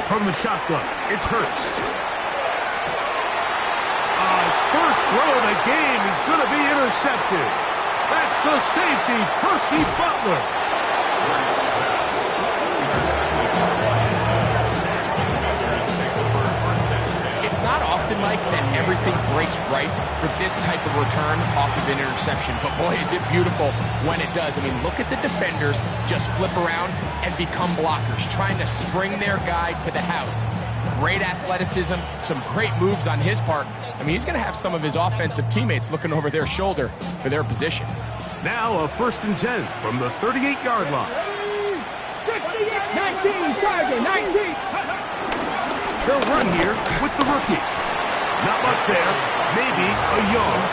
from the shotgun. It's Hurts. His first throw of the game is going to be intercepted. That's the safety, Percy Butler. It's not often, Mike, that everything breaks right for this type of return off of an interception. But boy, is it beautiful when it does. I mean, look at the defenders just flip around and become blockers, trying to spring their guy to the house. Great athleticism, some great moves on his part. I mean, he's going to have some of his offensive teammates looking over their shoulder for their position. Now a 1st and 10 from the 38-yard line. 19, Tiger, 19. They'll run here with the rookie. Not much there, maybe a yard.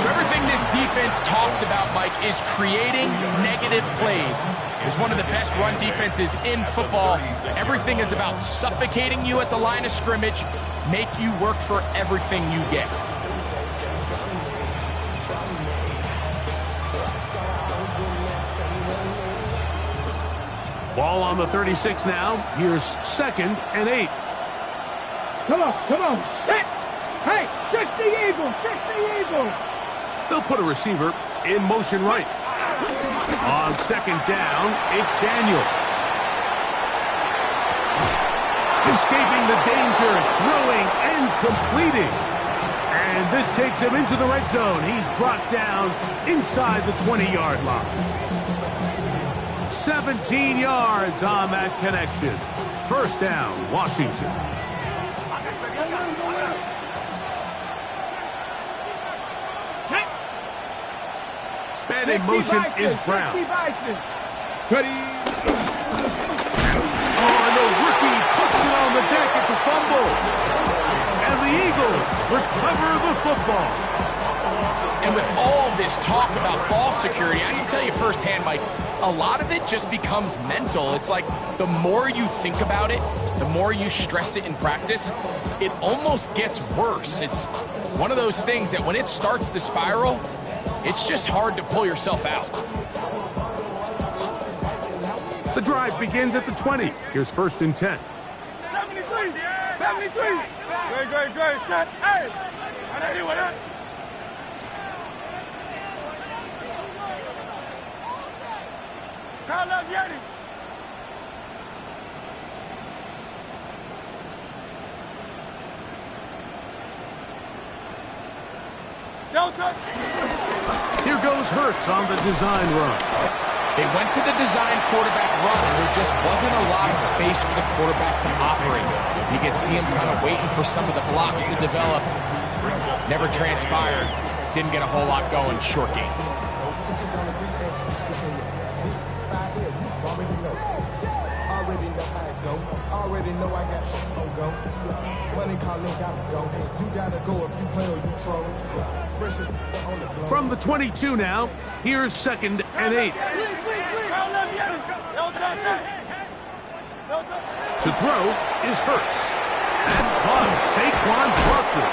So everything this defense talks about, Mike, is creating negative plays. It's one of the best run defenses in football. Everything is about suffocating you at the line of scrimmage, make you work for everything you get. Ball on the 36 now. Here's 2nd and 8. Come on. Set. Hey, fix the eagle. They'll put a receiver in motion right. On 2nd down, it's Daniels. Escaping the danger, throwing and completing. And this takes him into the red zone. He's brought down inside the 20-yard line. 17 yards on that connection. 1st down, Washington. Man in motion is Brown. Oh, and the rookie puts it on the deck. It's a fumble. And the Eagles recover the football. And with all this talk about ball security, I can tell you firsthand, Mike, a lot of it just becomes mental. It's like the more you think about it, the more you stress it in practice, it almost gets worse. It's one of those things that when it starts to spiral, it's just hard to pull yourself out. The drive begins at the 20. Here's 1st and 10. 73. Great. Set. Hey. I know you want it. Call up Yeti. Here goes Hurts on the design run. They went to the design quarterback run, and there just wasn't a lot of space for the quarterback to operate. You can see him kind of waiting for some of the blocks to develop. Never transpired. Didn't get a whole lot going. Short game. Already know I got shit on go. Money calling, gotta go. You gotta go if you play or you troll. From the 22 now, here's 2nd and 8. To throw is Hurts. That's caught Saquon Barkley.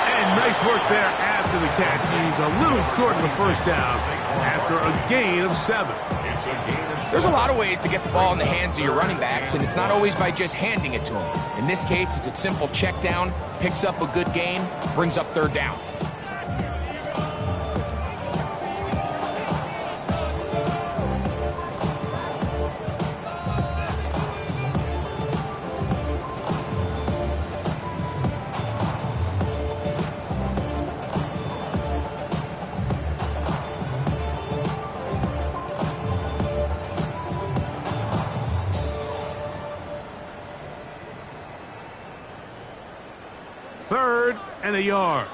And nice work there after the catch. He's a little short of the 1st down after a gain of 7. There's a lot of ways to get the ball in the hands of your running backs, and it's not always by just handing it to them. In this case, it's a simple check down, picks up a good gain, brings up 3rd down. And a yard.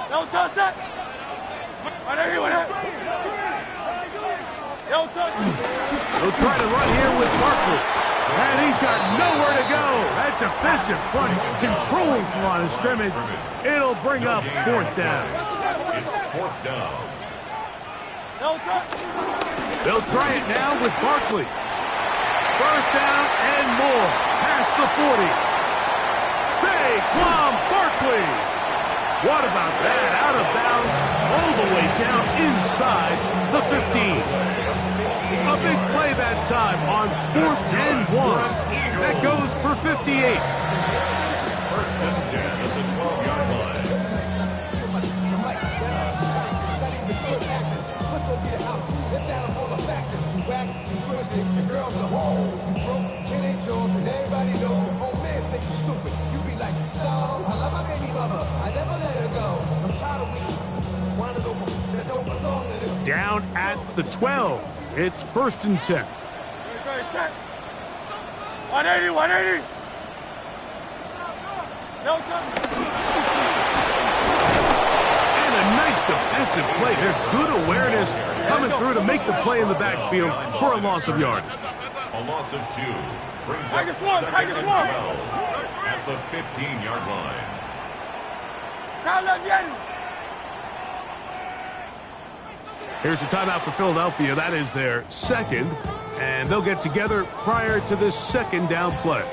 Don't touch it. Whatever you want to. Don't touch it. They'll try to run here with Barkley. And he's got nowhere to go. That defensive front controls the line of scrimmage. It'll bring up 4th down. It's 4th down. Don't touch. They'll try it now with Barkley. 1st down and more. Past the 40. Saquon Barkley. What about that? Out of bounds, all the way down inside the 15. A big play that time on 4th and 1. That goes for 58. First and 10 at the 12-yard line. The girls are home. You broke, kid ain't yours, and everybody knows your old man say you stupid. You be like, so, I love my baby mama. I never let her go. I'm tired of weeks. Wanna go, that don't belong to them. Down at the 12. It's 1st and 10. 180, 180. No time. And a nice defensive play there. Good awareness coming through to make the play in the backfield for a loss of yardage. A loss of 2 brings Take up it slow, 2nd take it and slow. 12 at the 15-yard line. Carla bien. Here's a timeout for Philadelphia. That is their second, and they'll get together prior to this second down play.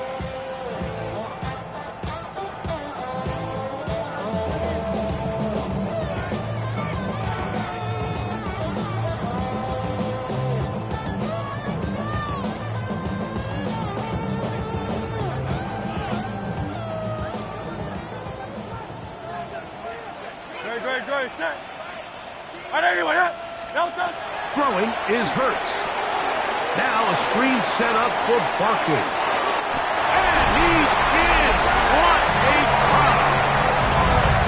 Good, set. 180, 180. No time. Throwing is Hurts. Now a screen set up for Barkley. And he's in. What a drop.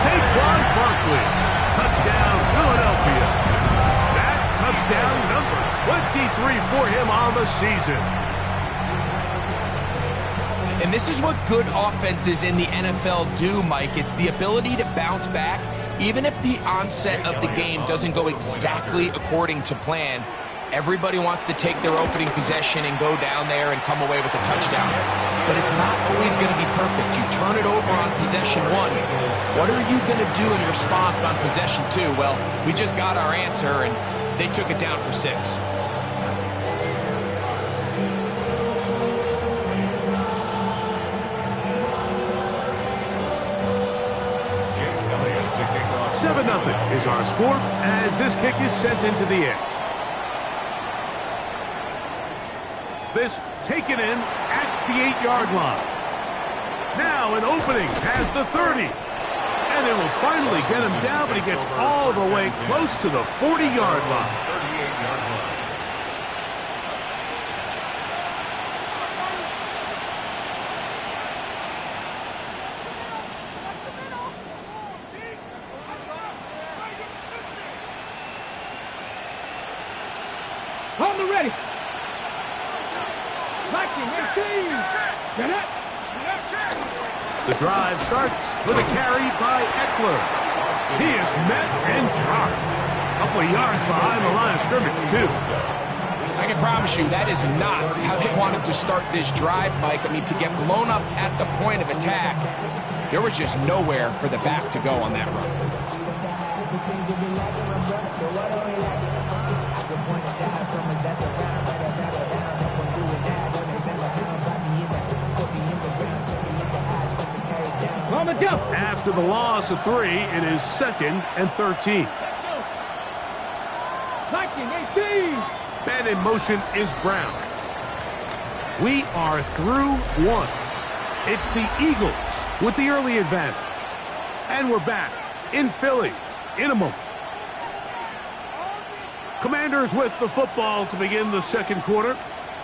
Saquon Barkley. Touchdown, Philadelphia. That touchdown number 23 for him on the season. And this is what good offenses in the NFL do, Mike. It's the ability to bounce back. Even if the onset of the game doesn't go exactly according to plan, everybody wants to take their opening possession and go down there and come away with a touchdown. But it's not always going to be perfect. You turn it over on possession 1. What are you going to do in response on possession 2? Well, we just got our answer, and they took it down for 6. Jake Elliott to kick off. 7-0 is our score as this kick is sent into the air. This taken in at the 8-yard line. Now an opening past the 30. And it will finally get him down, but he gets all the way close to the 40-yard line. 38-yard line. Hold me ready. Locking, 18. Get up. The drive starts with a carry by Eckler. He is met and dropped. A couple of yards behind the line of scrimmage, too. I can promise you that is not how they wanted to start this drive, Mike. I mean, to get blown up at the point of attack, there was just nowhere for the back to go on that run. After the loss of 3, it is 2nd and 13. Locking, 18. Man in motion is Brown. We are through 1. It's the Eagles with the early advantage. And we're back in Philly in a moment. Commanders with the football to begin the second quarter.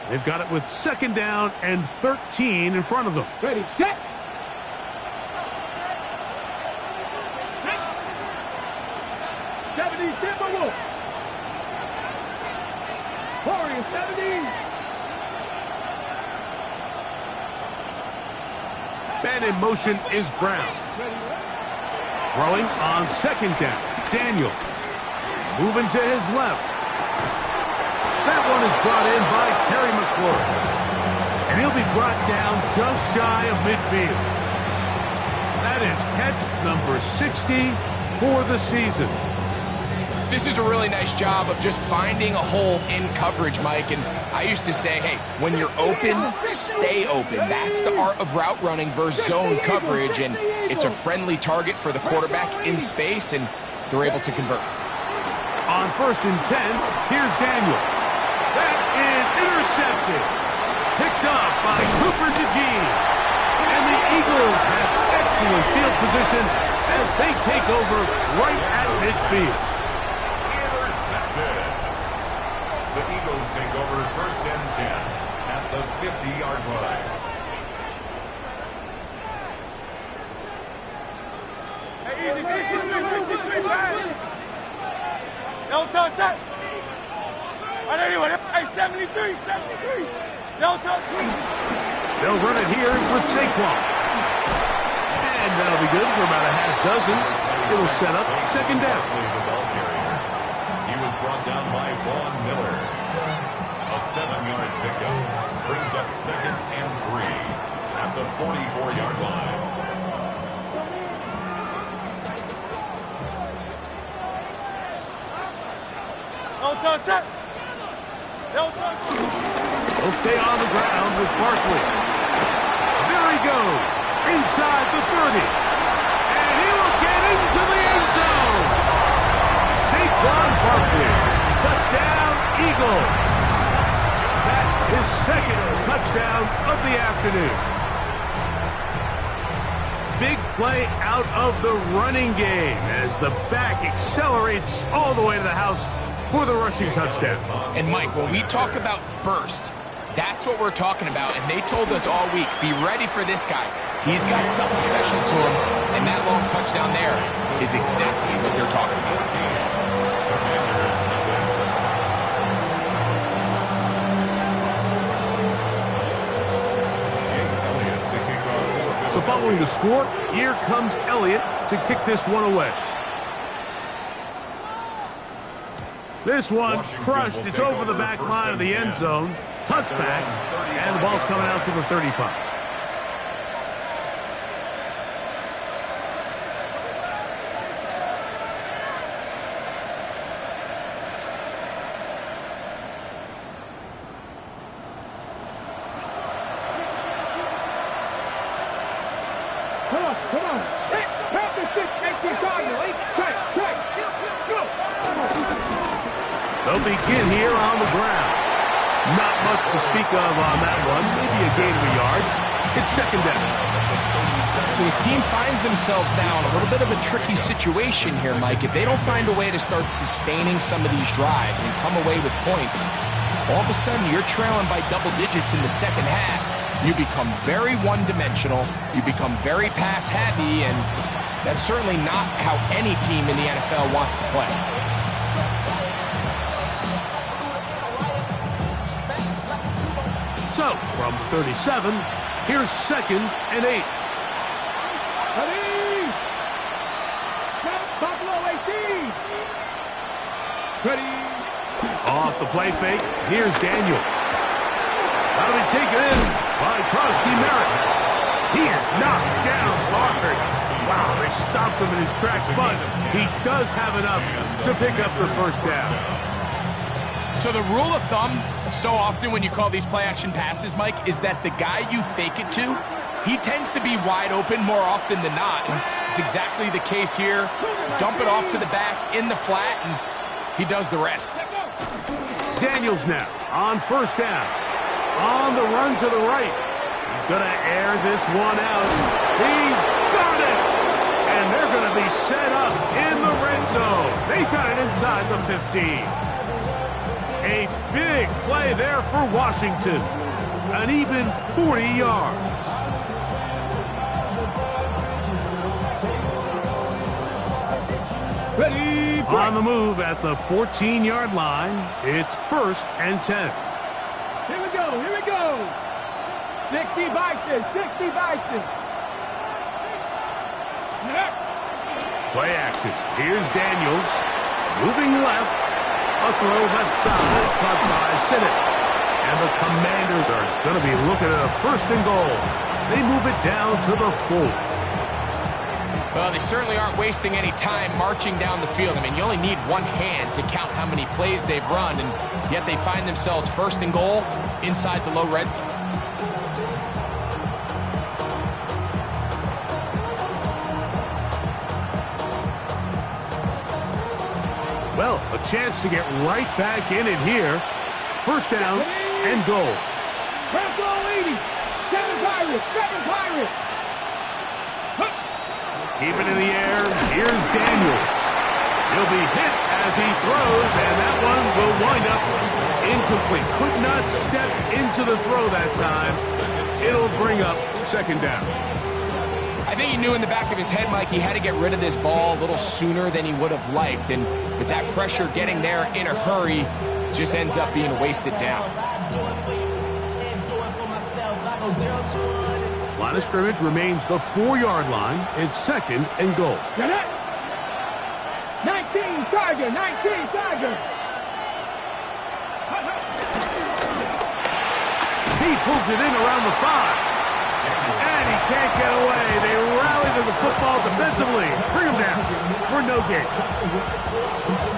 They've got it with 2nd down and 13 in front of them. Ready, set. Warriors 70. Man in motion is Brown. Throwing on 2nd down. Daniel. Moving to his left. That one is brought in by Terry McLaurin. And he'll be brought down just shy of midfield. That is catch number 60 for the season. This is a really nice job of just finding a hole in coverage, Mike. And I used to say, hey, when you're open, stay open. That's the art of route running versus zone coverage. And it's a friendly target for the quarterback in space, and they're able to convert. On 1st and 10, here's Daniel. That is intercepted. Picked up by Cooper DeGene. And the Eagles have excellent field position as they take over right at midfield. Intercepted. The Eagles take over 1st and 10 at the 50-yard line. No touch that. And anyway, hey, 73. No touch. They'll run it here with Saquon. And that'll be good for about a half dozen. It'll set up 2nd down. The ball carrier. He was brought down by Vaughn Miller. A 7-yard pickup brings up 2nd and 3 at the 44-yard line. No touch that. No touch. He'll stay on the ground with Barkley. There he goes. Inside the 30. And he will get into the end zone. Saquon Barkley. Touchdown, Eagles. That is 2nd touchdown of the afternoon. Big play out of the running game as the back accelerates all the way to the house for the rushing touchdown. And Mike, when we talk about burst, that's what we're talking about. And they told us all week, be ready for this guy. He's got something special to him. And that long touchdown there is exactly what they're talking about. So following the score, here comes Elliott to kick this one away. This one crushed. It's over the back line of the end zone. Touchback. And the ball's coming out to the 35. Come on. Hey, tap the stick. Make your diagonal. Check. Go. They'll begin here on the ground. Not much to speak of on that one. Maybe a gain of a yard. It's 2nd down. So his team finds themselves now in a little bit of a tricky situation here, Mike. If they don't find a way to start sustaining some of these drives and come away with points, all of a sudden you're trailing by double digits in the 2nd half. You become very one-dimensional. You become very pass-happy, and that's certainly not how any team in the NFL wants to play. So, from 37, here's 2nd and 8. Ready. Buffalo 18. Ready. Off the play fake, here's Daniels. That'll be taken in by Krosky Merritt. He is knocked down hard. Wow, they stopped him in his tracks, but he does have enough to pick up the 1st down. So the rule of thumb, so often when you call these play-action passes, Mike, is that the guy you fake it to, he tends to be wide open more often than not. And it's exactly the case here. Dump it off to the back in the flat, and he does the rest. Daniels now on 1st down. On the run to the right. He's going to air this one out. He's got it! And they're going to be set up in the red zone. They've got it inside the 15. A big play there for Washington. An even 40 yards. Ready. On the move at the 14-yard line, it's 1st and 10. Here we go. 60 Vikings. Play action. Here's Daniels. Moving left. A throw left side. Caught by Sinnott. And the Commanders are going to be looking at a 1st and goal. They move it down to the 4. Well, they certainly aren't wasting any time marching down the field. I mean, you only need one hand to count how many plays they've run, and yet they find themselves first and goal inside the low red zone. Well, a chance to get right back in it here. First down and goal. Press all 80. 7 Pirates. 7 Pirates. Keep it in the air. Here's Daniels. He'll be hit as he throws, and that one will wind up incomplete. Could not step into the throw that time. It'll bring up second down. I think he knew in the back of his head, Mike, he had to get rid of this ball a little sooner than he would have liked. And with that pressure getting there in a hurry, just ends up being a wasted down. Line of scrimmage remains the 4-yard line. It's second and goal. Get it. 19 Tiger. 19 Tiger. He pulls it in around the 5. And he can't get away. They rally to the football defensively. Bring him down for no gain.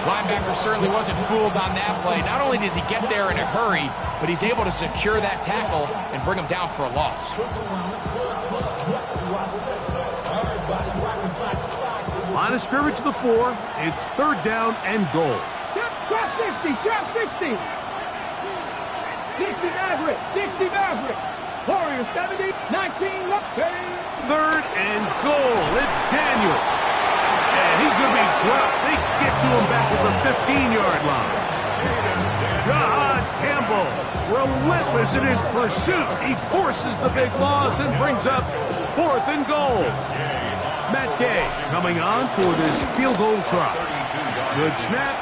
Linebacker certainly wasn't fooled on that play. Not only does he get there in a hurry, but he's able to secure that tackle and bring him down for a loss. Line of scrimmage to the 4. It's third down and goal. Trap 60. Trap 60. 60 Maverick. 60 Maverick. Warrior 70. 19 left. Third and goal. It's Daniel. And he's going to be dropped. They get to him back at the 15-yard line. God Campbell, relentless in his pursuit. He forces the big loss and brings up fourth and goal. Matt Gay coming on for this field goal try. Good snap.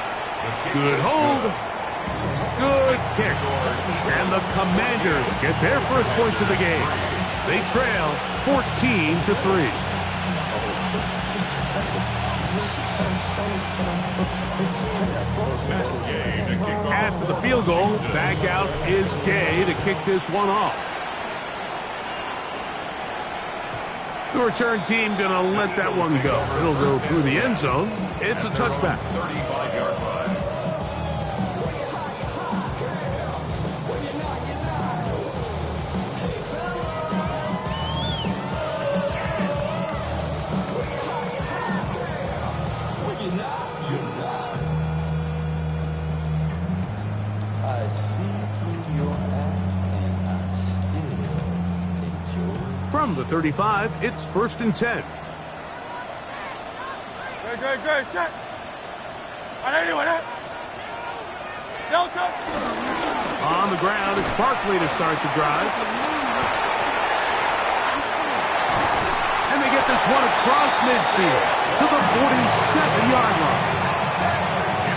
Good hold. Good kick. And the Commanders get their first points of the game. They trail 14-3. After the field goal, back out is Gay to kick this one off. The return team going to let that one go. It'll go through the end zone. It's a touchback. 35-yard line. From the 35, it's first and 10. Good. Set. Anyone? Delta. On the ground, it's Barkley to start the drive. And they get this one across midfield to the 47-yard line.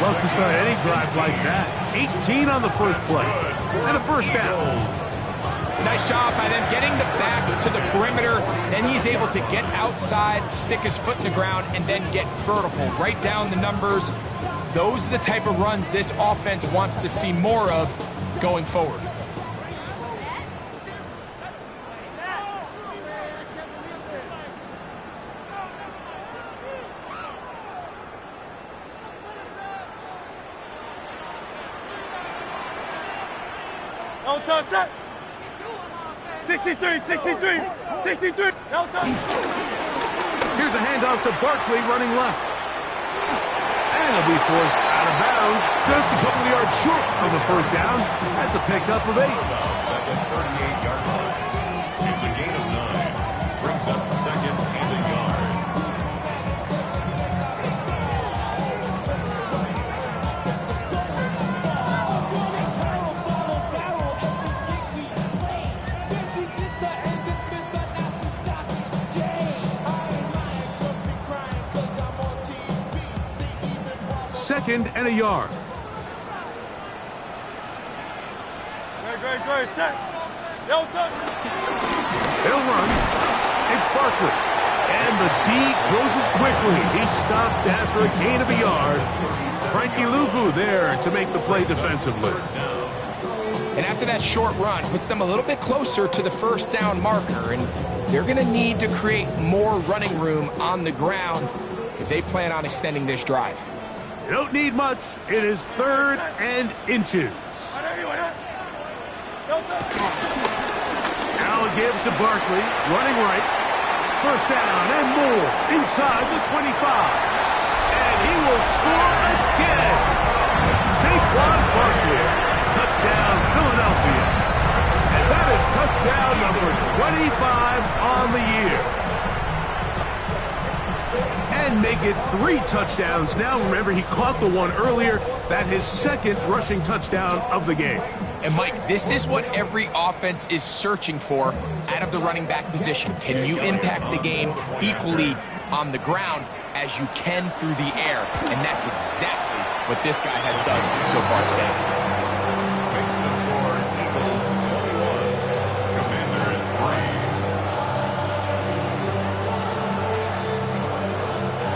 Love to start any drive like that. 18 on the first play. And a first down. Nice job by them getting the back to the perimeter. Then he's able to get outside, stick his foot in the ground, and then get vertical. Right down the numbers. Those are the type of runs this offense wants to see more of going forward. No touch. Set. 63. Delta. Here's a handoff to Barkley running left. And he'll be forced out of bounds just a couple of yards short of the first down. That's a pickup of 8. At the 38-yard line. It's a gain of 9. Brings up second and a yard. Second and a yard. Good. Set. Delta. He'll run. It's Barkley. And the D closes quickly. He's stopped after a gain of a yard. Frankie Luvu there to make the play defensively. And after that short run, puts them a little bit closer to the first down marker. And they're going to need to create more running room on the ground if they plan on extending this drive. You don't need much. It is 3rd and inches. Now gives to Barkley, running right. First down and more inside the 25. And he will score again. Saquon Barkley, touchdown Philadelphia. And that is touchdown number 25 on the year. And make it 3 touchdowns now. Remember, he caught the one earlier. That his 2nd rushing touchdown of the game. And, Mike, this is what every offense is searching for out of the running back position. Can you impact the game equally on the ground as you can through the air? And that's exactly what this guy has done so far today. Makes the score Eagles 21, Commanders 3.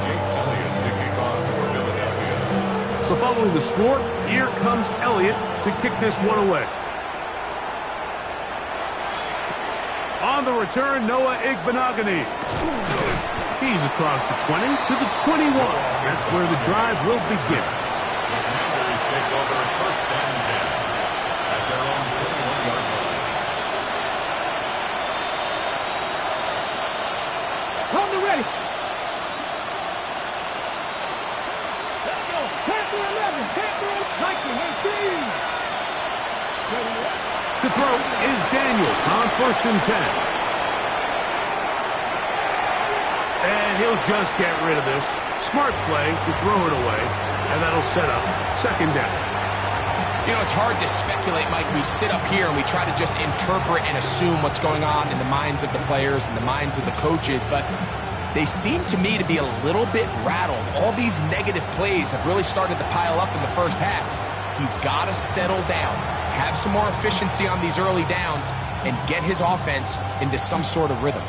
Jake Elliott to kick off for Philadelphia. So following the score, here comes Elliott to kick this one away. On the return, Noah Igbenogany. He's across the 20 to the 21. That's where the drive will begin. The Commanders take over 1st and 10 at their own 21-yard line. Hold the ready. Panther 11, Panther 19, 18. To throw is Daniels on 1st and 10. And he'll just get rid of this. Smart play to throw it away, and that'll set up 2nd down. You know, it's hard to speculate, Mike. We sit up here and we try to just interpret and assume what's going on in the minds of the players and the minds of the coaches, but they seem to me to be a little bit rattled. All these negative plays have really started to pile up in the first half. He's got to settle down, have some more efficiency on these early downs, and get his offense into some sort of rhythm.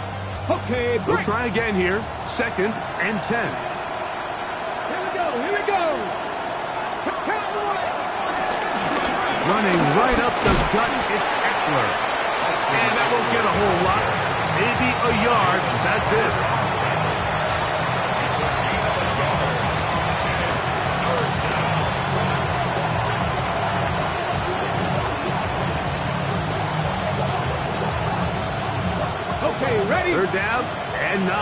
Okay, We'll try again here. 2nd and 10. Here we go, here we go. Running right up the gut, it's Eckler. And that won't get a whole lot. Maybe a yard. That's it. Okay, ready? 3rd down and 9.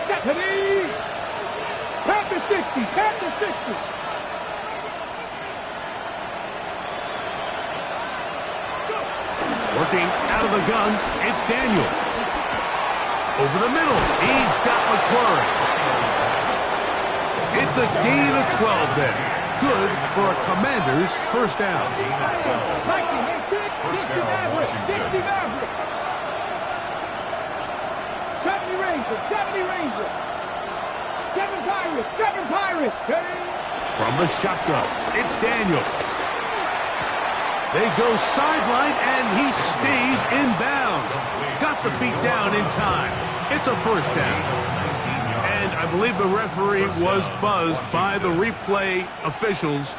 Stephanie! Panther 60, Panther 60. Working out of the gun, it's Daniels. Over the middle, he's got McClurry. It's a gain of 12 there. Good for a Commander's 1st down. 70 Ranger. 7 Pirates. From the shotgun, it's Daniels. They go sideline, and he stays in bounds. Got the feet down in time. It's a 1st down. And I believe the referee was buzzed by the replay officials,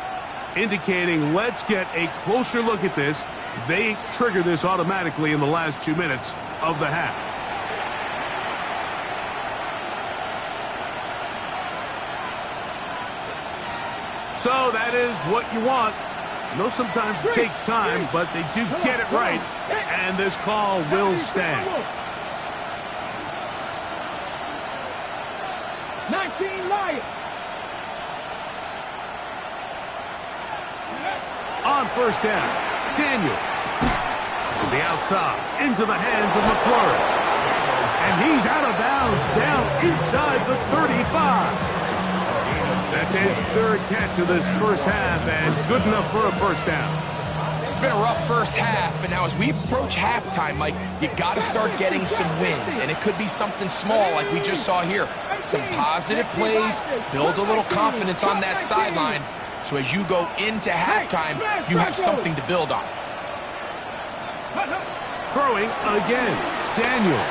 indicating let's get a closer look at this. They trigger this automatically in the last 2 minutes of the half. So that is what you want. I know sometimes it takes time, but they do get it right, and this call will stand. 19 Lions. On 1st down, Daniels. To the outside, into the hands of McClurry. And he's out of bounds, down inside the 35. That's his 3rd catch of this first half, and good enough for a 1st down. It's been a rough first half, but now as we approach halftime, Mike, you got to start getting some wins, and it could be something small like we just saw here. Some positive plays, build a little confidence on that sideline, so as you go into halftime, you have something to build on. Throwing again, Daniel.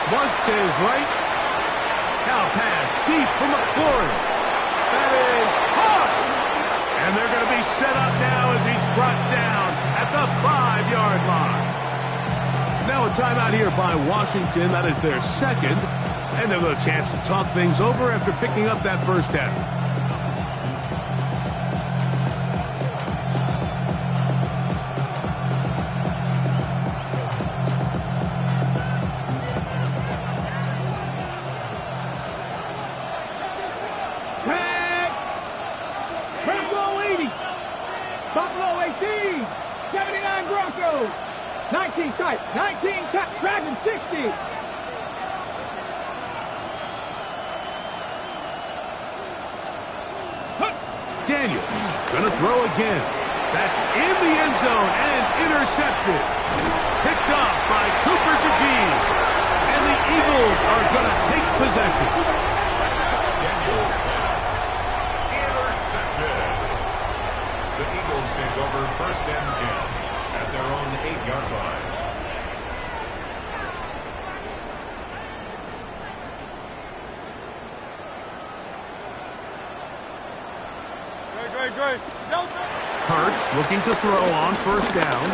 Flush to his right. Now pass deep from McClurry. That is hard. And they're going to be set up now as as he's brought down at the 5-yard line. Now a timeout here by Washington. That is their second. And they'll have a chance to talk things over after picking up that first down. Buffalo 80. Buffalo 18. 79 Broncos. 19 tight. 19 tight. Dragon 60. Daniels gonna throw again. That's in the end zone and intercepted. Picked off by Cooper DeJean. And the Eagles are gonna take possession. Daniels pass. Intercepted. The Eagles take over 1st and 10 at their own 8-yard line. Hurts looking to throw on 1st down.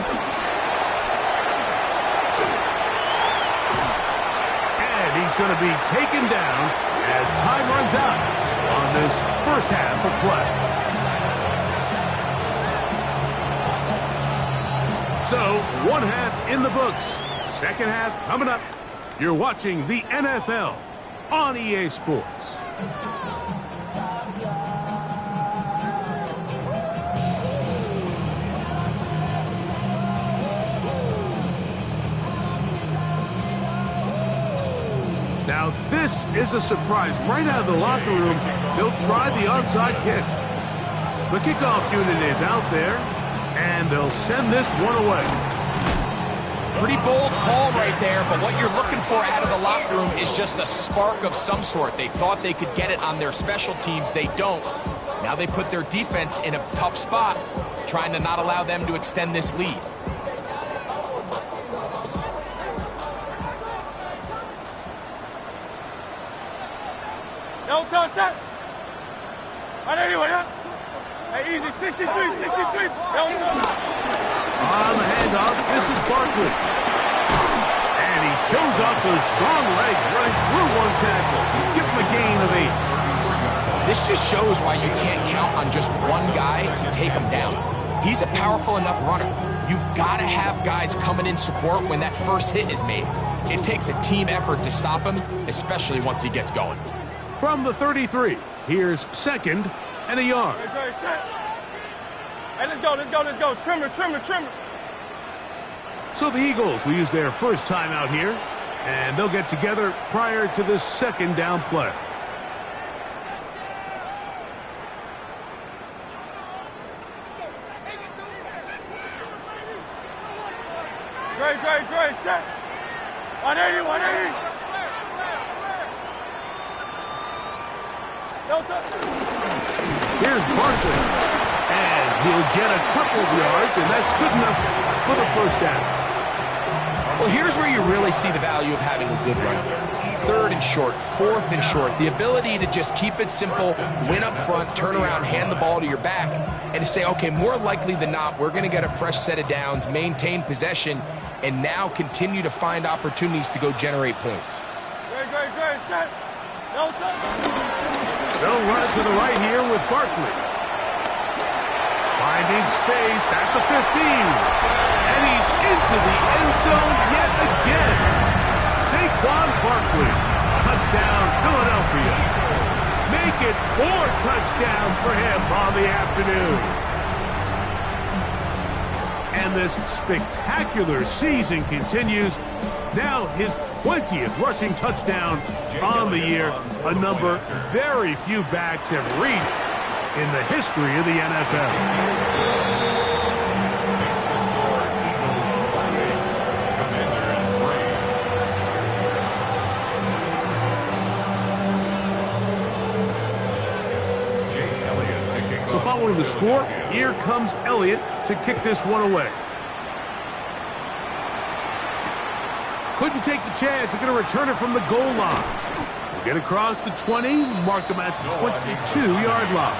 And he's going to be taken down as time runs out on this first half of play. So, one half in the books. Second half coming up. You're watching the NFL on EA Sports. Now, this is a surprise. Right out of the locker room, they'll try the onside kick. The kickoff unit is out there, and they'll send this one away. Pretty bold call right there, but what you're looking for out of the locker room is just a spark of some sort. They thought they could get it on their special teams. They don't. Now they put their defense in a tough spot, trying to not allow them to extend this lead. No touch that. On anyone, huh? Hey, easy. 63. No touch. On the handoff, this is Barkley. And he shows off those strong legs running through one tackle. Give him a gain of 8. This just shows why you can't count on just one guy to take him down. He's a powerful enough runner. You've got to have guys coming in support when that first hit is made. It takes a team effort to stop him, especially once he gets going. From the 33, here's 2nd and a yard. Hey, let's go. Trimmer. So the Eagles will use their first timeout here, and they'll get together prior to this 2nd down play. Great. Set. 180. No touch. Here's Barkley, and he'll get a couple of yards, and that's good enough for the first down. Well, here's where you really see the value of having a good run. 3rd and short, 4th and short. The ability to just keep it simple, win up front, turn around, hand the ball to your back, and to say, okay, more likely than not, we're going to get a fresh set of downs, maintain possession, and now continue to find opportunities to go generate points. Great. Set. No touch. They'll run it to the right here with Barkley. Finding space at the 15. And he's into the end zone yet again. Saquon Barkley. Touchdown, Philadelphia. Make it 4 touchdowns for him on the afternoon. And this spectacular season continues. Now his 20th rushing touchdown on the year, a number very few backs have reached in the history of the NFL. Makes the score Eagles 38, Commanders 3. Jake Elliott to kick off. So following the score, here comes Elliott to kick this one away. Couldn't take the chance. They're going to return it from the goal line. We'll get across the 20, mark them at the 22-yard line.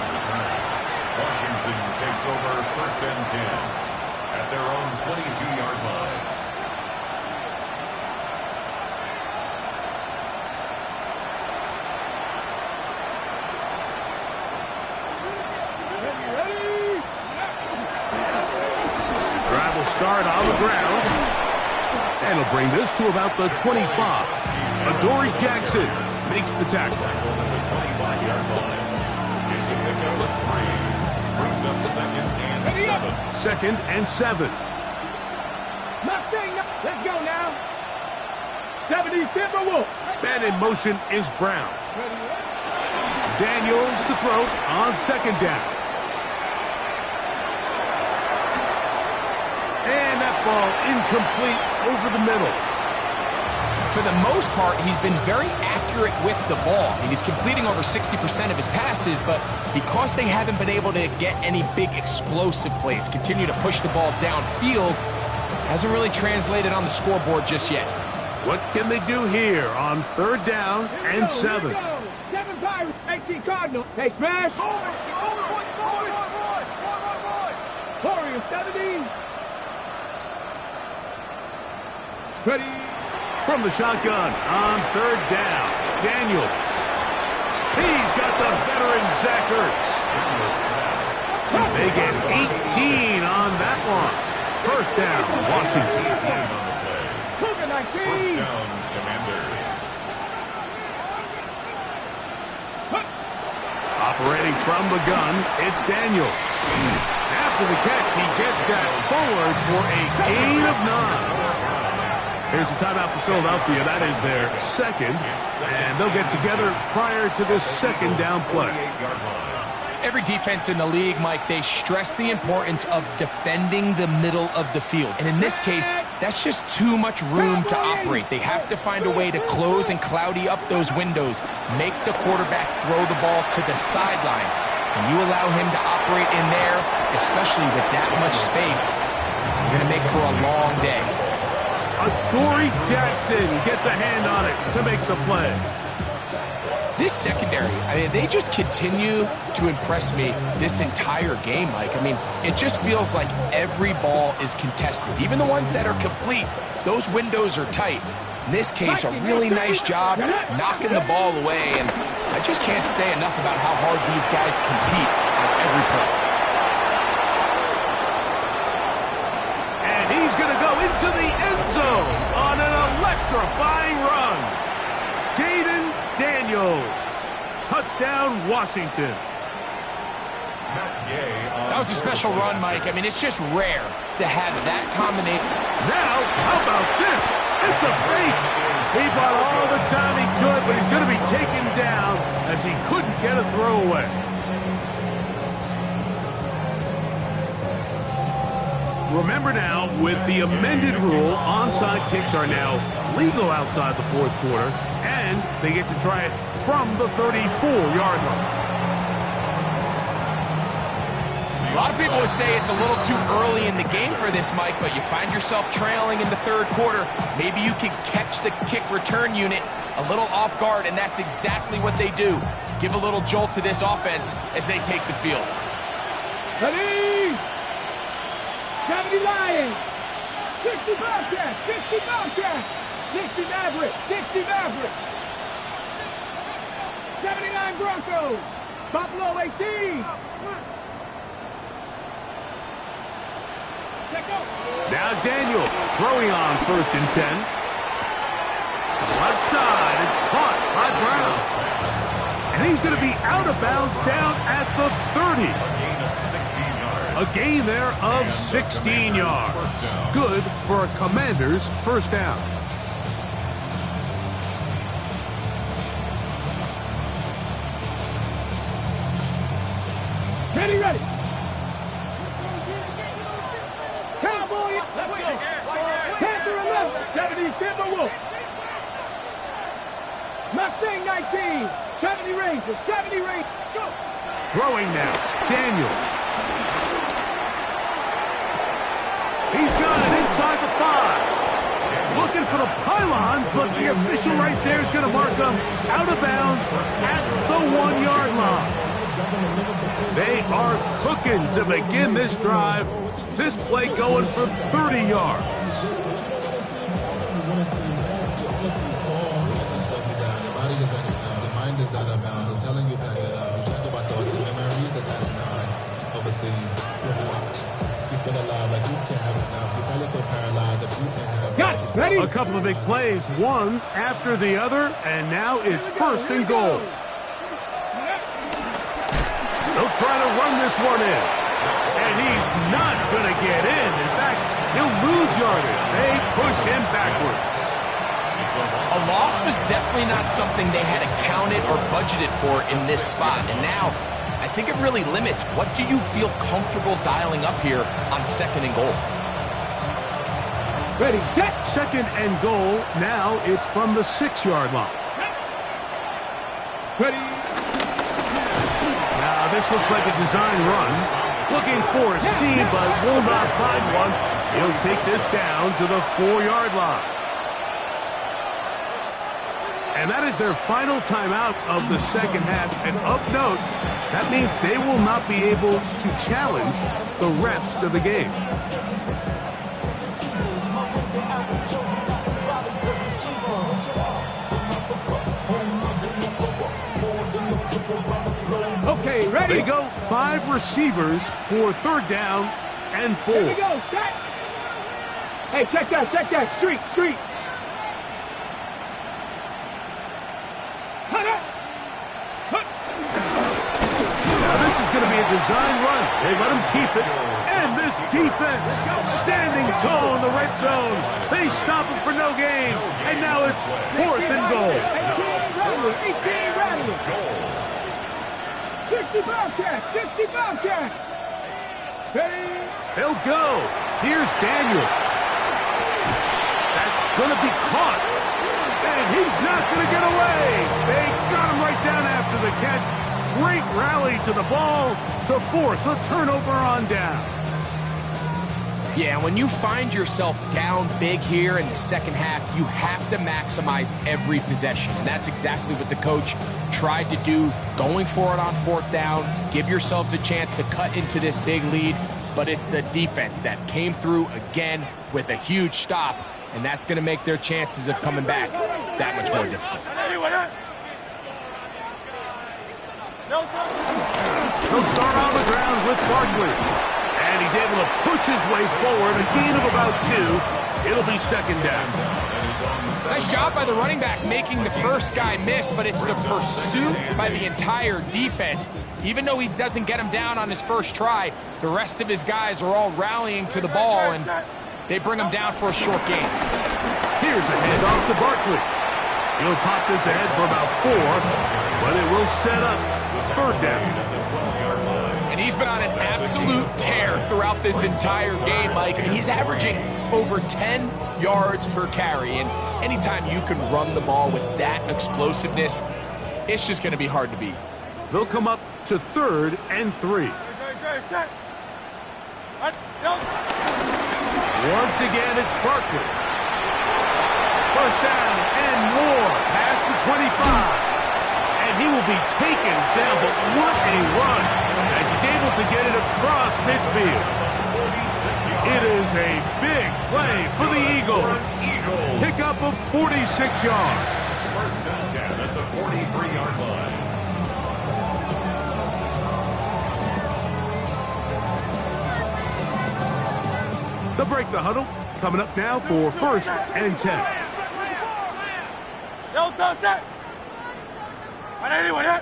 Washington takes over 1st First and 10 at their own 22-yard line. Drive will start on the ground. And it'll bring this to about the 25. Adoree Jackson makes the tackle. At the 25-yard line. It's a pickup of 3. Brings up second and 7. Second and 7. Mustang, let's go now. 70 Timberwolves. And in motion is Brown. Daniels to throw on second down. And that ball incomplete over the middle. For the most part, he's been very accurate with the ball. I mean, he's completing over 60% of his passes, but because they haven't been able to get any big explosive plays, continue to push the ball downfield, hasn't really translated on the scoreboard just yet. What can they do here on third down and 7? 7 Pirates, 18 Cardinals. Hey, smash. Warriors, 70. Ready. From the shotgun on third down, Daniels. He's got the veteran Zach Ertz. They get 18 on that one. First down, Washington. First down, Commanders. Operating from the gun, it's Daniels. After the catch, he gets that forward for a gain of 9. Here's a timeout for Philadelphia. That is their second. And they'll get together prior to this second down play. Every defense in the league, Mike, they stress the importance of defending the middle of the field. And in this case, that's just too much room to operate. They have to find a way to close and cloudy up those windows, make the quarterback throw the ball to the sidelines. And you allow him to operate in there, especially with that much space, you're going to make for a long day. Adoree Jackson gets a hand on it to make the play. This secondary, I mean, they just continue to impress me this entire game, Mike. I mean, it just feels like every ball is contested. Even the ones that are complete, those windows are tight. In this case, a really nice job knocking the ball away, and I just can't say enough about how hard these guys compete on every play. And he's going to go into the end zone on an electrifying run. Jaden Daniels. Touchdown, Washington. That was a special run, Mike. I mean, it's just rare to have that combination. Now, how about this? It's a fake. He bought all the time he could, but he's going to be taken down as he couldn't get a throwaway. Remember now, with the amended rule, onside kicks are now legal outside the fourth quarter, and they get to try it from the 34-yard line. A lot of people would say it's a little too early in the game for this, Mike, but you find yourself trailing in the third quarter. Maybe you can catch the kick return unit a little off guard, and that's exactly what they do. Give a little jolt to this offense as they take the field. Ready. 70 Lions, 60 Bobcats, 60 Bobcats, 60 Mavericks, 60 Mavericks, 79 Broncos, Buffalo 18. Now Daniels throwing on first and 10. Left side, it's caught by Brown. And he's going to be out of bounds down at the 30. A gain there of 16 yards. Good for a Commander's first down. Ready, ready. Cowboys. Panther 11, 70 Timberwolves. Mustang 19, 70 Rangers, 70 Rangers. Go. Throwing now, Daniels. He's got it inside the 5. Looking for the pylon, but the official right there is going to mark him out of bounds at the 1-yard line. They are cooking to begin this drive. This play going for 30 yards. A couple of big plays, one after the other, and now it's 1st and goal. They'll try to run this one in, and he's not going to get in. In fact, he'll lose yardage. They push him backwards. A loss was definitely not something they had accounted or budgeted for in this spot, and now I think it really limits what do you feel comfortable dialing up here on 2nd and goal. Ready, set. 2nd and goal. Now it's from the 6-yard line. Ready. Now this looks like a design run. Looking for a seam, but will not find one. He'll take this down to the 4-yard line. And that is their final timeout of the 2nd half. And of note, that means they will not be able to challenge the rest of the game. Okay, ready? They go 5 receivers for 3rd down and 4. Here we go, set. Hey, check that. Street. Now this is going to be a design run. They let him keep it. And this defense standing tall in the red zone. They stop him for no gain. And now it's 4th and goal. 18 Rattler. 60 Bobcat. He'll go. Here's Daniels. That's going to be caught. And he's not going to get away. They got him right down after the catch. Great rally to the ball to force a turnover on down. Yeah, when you find yourself down big here in the 2nd half, you have to maximize every possession. And that's exactly what the coach tried to do, going for it on 4th down. Give yourselves a chance to cut into this big lead. But it's the defense that came through again with a huge stop. And that's going to make their chances of coming back that much more difficult. He'll start on the ground with Barkley. And he's able to push his way forward. A gain of about 2. It'll be 2nd down. Nice job by the running back making the first guy miss, but it's the pursuit by the entire defense. Even though he doesn't get him down on his first try, the rest of his guys are all rallying to the ball, and they bring him down for a short gain. Here's a handoff to Barkley. He'll pop this ahead for about 4, but it will set up 3rd down. And he's been on an absolute tear throughout this entire game, Mike. I mean, he's averaging over 10 yards per carry, and anytime you can run the ball with that explosiveness, it's just going to be hard to beat. They'll come up to 3rd and 3. Once again, it's Barkley. 1st down and more past the 25. And he will be taken down, but what a run as he's able to get it across midfield. It is a big play for the Eagles. Pick up of 46 yards. 1st and 10 at the 43-yard line. They'll break the huddle. Coming up now for 1st and 10. Yo, toss it. Anyone here?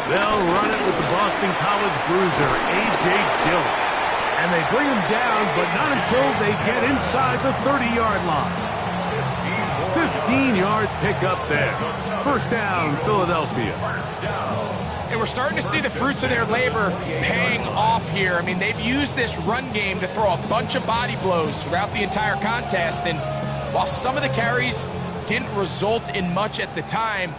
They'll run it with the Boston College bruiser, A.J. Dillon. And they bring him down, but not until they get inside the 30-yard line. 15-yard pickup there. 1st down, Philadelphia. And we're starting to see the fruits of their labor paying off here. I mean, they've used this run game to throw a bunch of body blows throughout the entire contest. And while some of the carries didn't result in much at the time,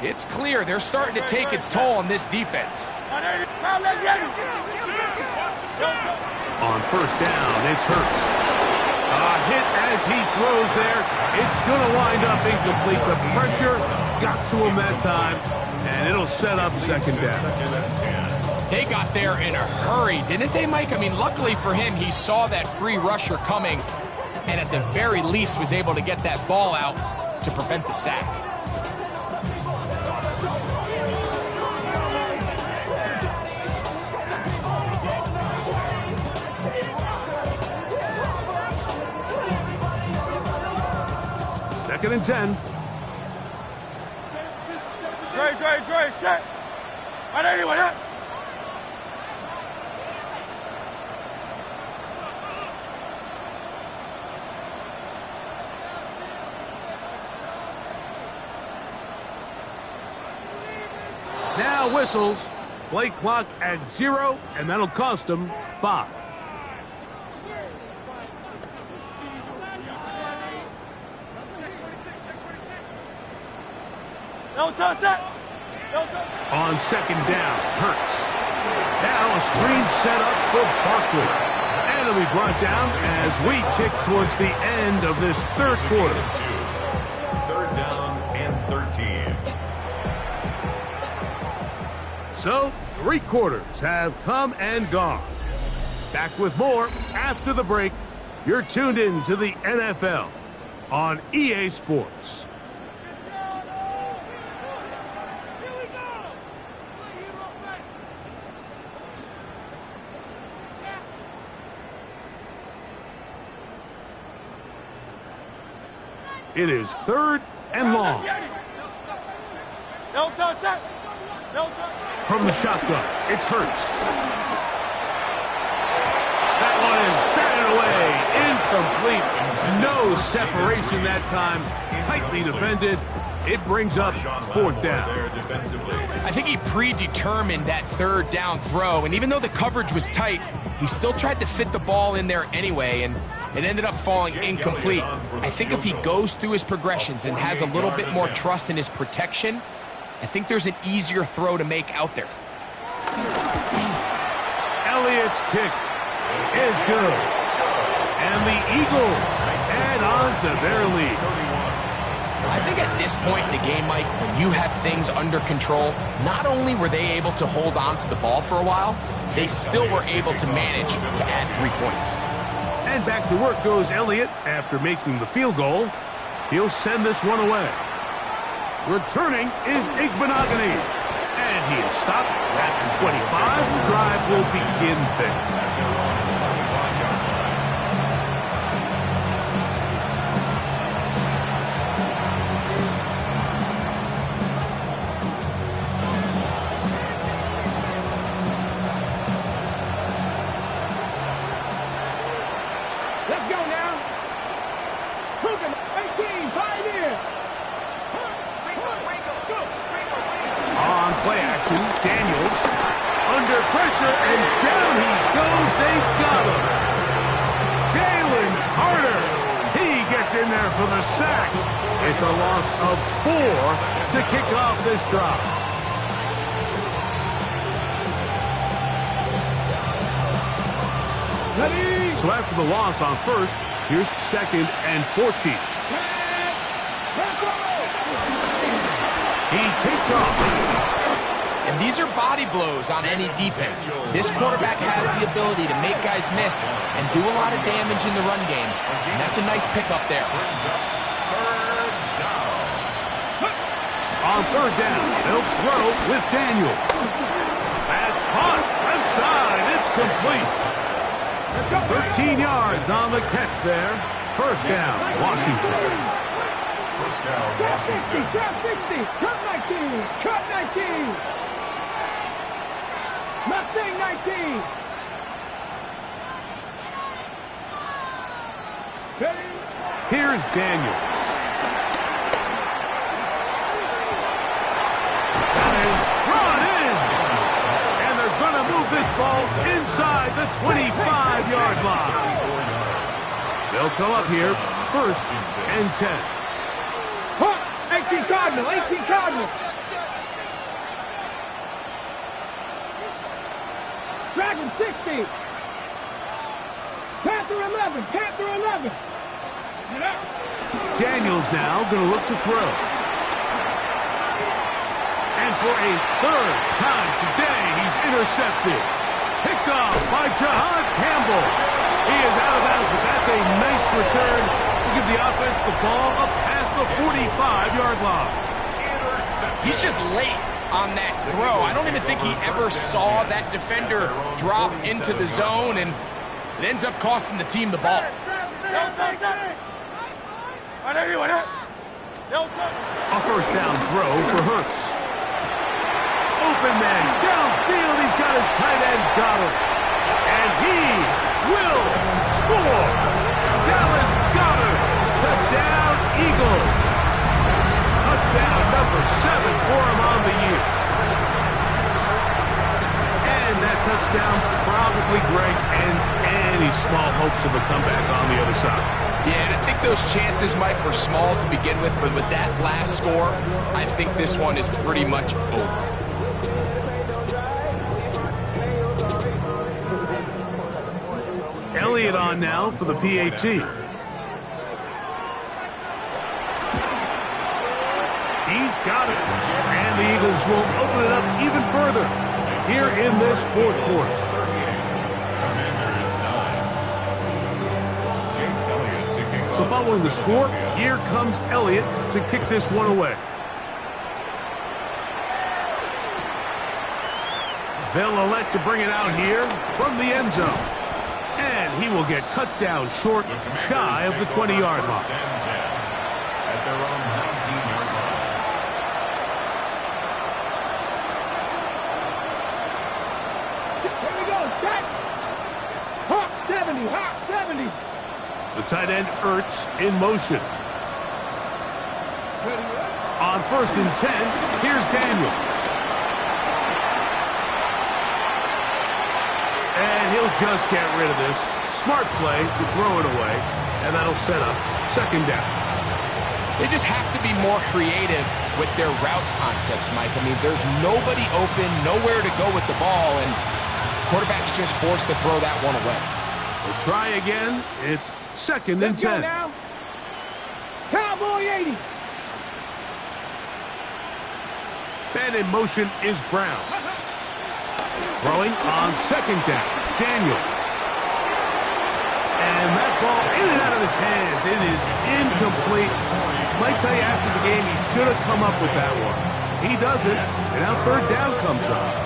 it's clear they're starting to take its toll on this defense. On 1st down, it's Hurts. A hit as he throws there. It's going to wind up incomplete. The pressure got to him that time, and it'll set up second down. Second and 10. They got there in a hurry, didn't they, Mike? I mean, luckily for him, he saw that free rusher coming, and at the very least was able to get that ball out to prevent the sack. Second and 10. Great, set. Right, anyone, yeah? Now whistles. Play clock at 0, and that'll cost them 5. No touch that. No touch. On second down, Hurts. Now a screen set up for Barkley. And it'll be brought down as we tick towards the end of this third quarter. Third down and 13. So, 3 quarters have come and gone. Back with more after the break. You're tuned in to the NFL on EA Sports. It is third and long. No touch that. No touch. From the shotgun, it's Hurts. That one is batted away. Incomplete. No separation that time. Tightly defended. It brings up fourth down. I think he predetermined that third down throw, and even though the coverage was tight, he still tried to fit the ball in there anyway, and it ended up falling incomplete. I think if he goes through his progressions and has a little bit more trust in his protection, I think there's an easier throw to make out there. Elliott's kick is good. And the Eagles add on to their lead. I think at this point in the game, Mike, when you have things under control, not only were they able to hold on to the ball for a while, they still were able to manage to add 3 points. And back to work goes Elliott after making the field goal. He'll send this one away. Returning is Igbenogany. And he is stopped at the 25. The drive will begin there. Let's go now. Hooking 18, 5 in. On play action, Daniels under pressure, and down he goes. They got him. Jalen Carter. He gets in there for the sack. It's a loss of 4 to kick off this drive. So after the loss on first, here's second and 14. He takes off. And these are body blows on any defense. This quarterback has the ability to make guys miss and do a lot of damage in the run game. And that's a nice pickup there. On third down, they'll throw with Daniels. That's caught left side. It's complete. 13 yards on the catch there. First down, Washington. First down, Washington. Trap 60, cut 19, cut 19. Mustang 19. Here's Daniels. That is brought in. And they're going to move this ball inside the 25-yard line. They'll come up here, first and 10. 18 Cardinal, 18 Cardinal. Dragon 60. Panther 11, Panther 11. Daniels now going to look to throw. And for a third time today, he's intercepted. Picked off by Jahan Campbell. He is out of bounds, but that's a nice return to give the offense the ball up past the 45-yard line. He's just late on that throw. I don't even think he ever saw that defender drop into the zone, and it ends up costing the team the ball. A first down throw for Hurts. Open man downfield. He's got his tight end Goddard. And he will score. Dallas Goddard. Touchdown, Eagles. Touchdown number 7 for him on the year. And that touchdown probably, Greg, ends any small hopes of a comeback on the other side. Yeah, and I think those chances, Mike, were small to begin with, but with that last score, I think this one is pretty much over. Elliott on now for the PAT. He's got it. And the Eagles will open it up even further here in this fourth quarter. So following the score, here comes Elliott to kick this one away. They'll elect to bring it out here from the end zone. And he will get cut down short, shy of the 20-yard line. At their own 19-yard line. Here we go, set. Hawk 70, Hawk 70. The tight end Ertz in motion. On 1st and 10, here's Daniels. And he'll just get rid of this. Smart play to throw it away, and that'll set up second down. They just have to be more creative with their route concepts, Mike. I mean, there's nobody open, nowhere to go with the ball, and quarterback's just forced to throw that one away. They'll try again. It's 2nd and 10. Now. Cowboy 80. And in motion is Brown. Throwing on 2nd down. Daniel. And that ball in and out of his hands. It is incomplete. Might tell you after the game he should have come up with that one. He doesn't, and now 3rd down comes up.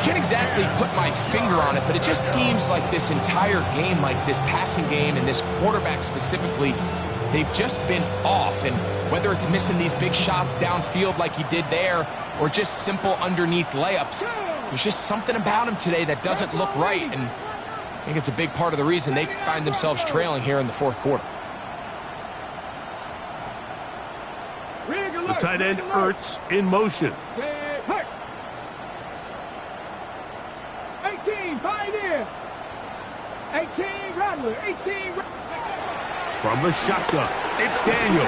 Can't exactly put my finger on it, but it just seems like this entire game, like this passing game and this quarterback specifically, they've just been off. And whether it's missing these big shots downfield like he did there or just simple underneath layups, there's just something about him today that doesn't look right. And I think it's a big part of the reason they find themselves trailing here in the 4th quarter. The tight end Ertz in motion. 18, Pioneer. 18, Rattler. 18. From the shotgun, it's Daniel.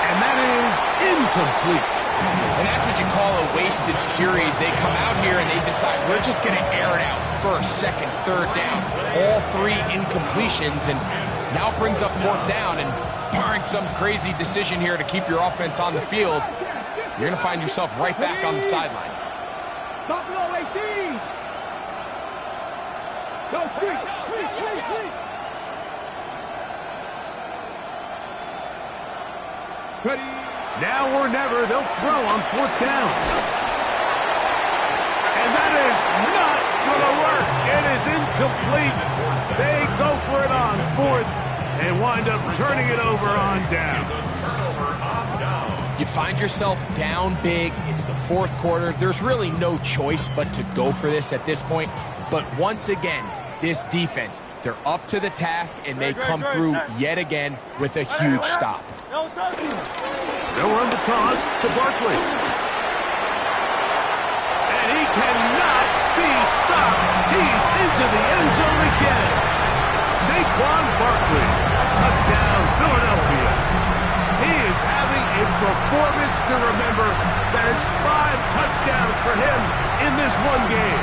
And that is incomplete. And that's what you call a wasted series. They come out here and they decide, we're just going to air it out. 1st, 2nd, 3rd down. All 3 incompletions, and now it brings up 4th down. And barring some crazy decision here to keep your offense on the field, you're going to find yourself right back on the sideline. Buffalo 18. Go street. Ready. Now or never, they'll throw on 4th down. And that is not going to work. It is incomplete. They go for it on 4th and wind up turning it over on down. You find yourself down big. It's the 4th quarter. There's really no choice but to go for this at this point. But once again, this defense, they're up to the task, and they come through yet again with a huge stop. They'll run the toss to Barkley. And he cannot be stopped. He's into the end zone again. Saquon Barkley. Touchdown, Philadelphia. He is having a performance to remember. There's 5 touchdowns for him in this one game.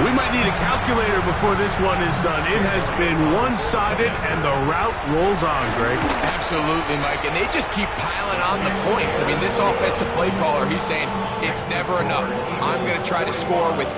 We might need a calculator before this one is done. It has been one-sided, and the route rolls on, Greg. Absolutely, Mike, and they just keep piling on the points. I mean, this offensive play caller, he's saying it's never enough. I'm going to try to score with